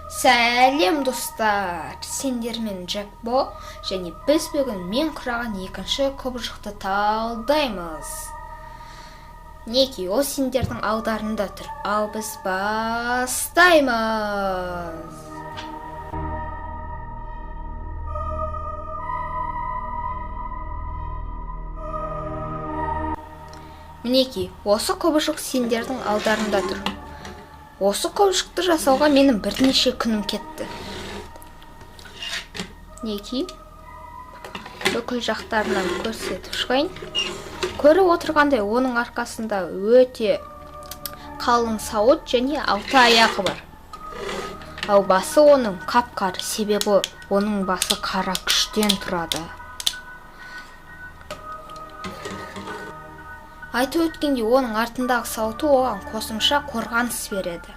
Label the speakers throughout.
Speaker 1: Сәлем достар, сендермен Джекбо, және біз бүгін мен құраған екінші құбыжықты талдаймыз. Неки, о сендердің алдарында тұр, ал біз бастаймыз. Мінеки, осы құбыжық сендердің алдарында тұр. Осы құбыжықты жасауға менің бірнеше күнім кетті. Неки, бүкіл жақтарынан көрсетіп шығайын. Көріп отырғандай оның арқасында өте қалың сауыт және 6 аяғы бар. Ал басы оның қап-қара, себебі оның басы қара күштен тұрады. Айтып өткенде оның артындағы сауыты оған қосымша қорғаныс береді.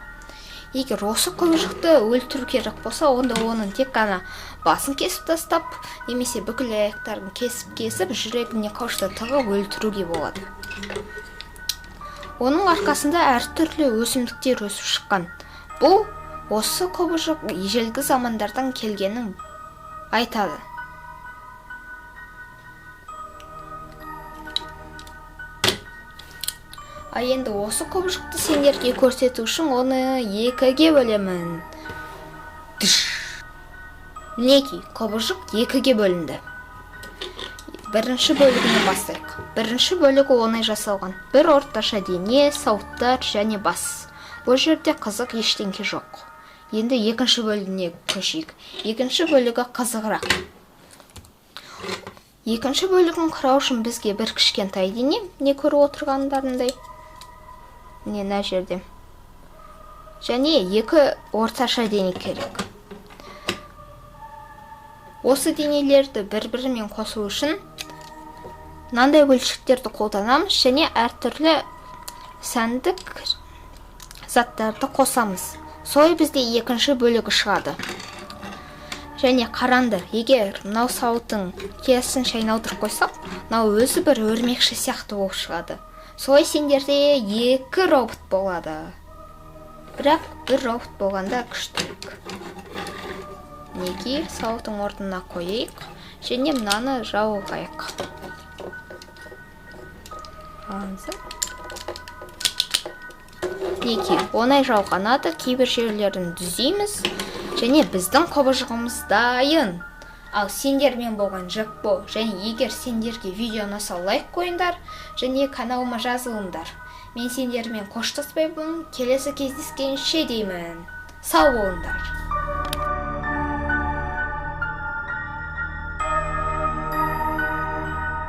Speaker 1: Егер осы құбыжықты өлтіру керек болса, онда оның тек қана басын кесіп тастап, немесе бүкіл аяқтарын кесіп, жүрегіне қауышты тығып өлтіруге болады. Оның арқасында әртүрлі өсімдіктер өсіп шыққан. Бұл осы құбыжық ежелгі замандардан келгенін айтады. Енді осы құбыжықты сендерге көрсету үшін оны 2-ге бөлемін. Мінеки, құбыжық 2-ге бөлінді. Бірінші бөлігінен бастайық. Бірінші бөлігі оңай жасалған. Бір орташа дене, сауыттар және бас. Бұл жерде қызық ештеңке жоқ. Енді екінші бөлігіне көшейік. Екінші бөлігі қызығырақ. Екінші бөлігін құрау үшін бізге бір кішкентай дене, не көріп отырғандарындай. Міне мына жерде. Және 2 орташа дене керек. Осы денелерді бір-бірімен қосу үшін мынандай бөлшектерді қолданамыз және әртүрлі сәндік заттарды қосамыз. Солай бізде екінші бөлігі шығады. Және қараңдар, егер мынау сауыттың кесін шайналдырып қойсақ, мынау өзі бір өрмекші сияқты болып шығады. Солай сендерде 2 робот болады. Бірақ бір робот болғанда күштірек. Неки, сауыттың орнына қойайық, және мынаны жауғайық. Неки, оңай жауғанады, кейбір жерлерін түзейміз, және біздің құбыжығымыз дайын. Ал сендермен болған Джекбо, және егер сендерге видео ұнаса лайк қойыңдар, және каналыма жазылыңдар. Мен сендермен қоштаспаймын, келесі кездескенше деймін. Сау болыңдар.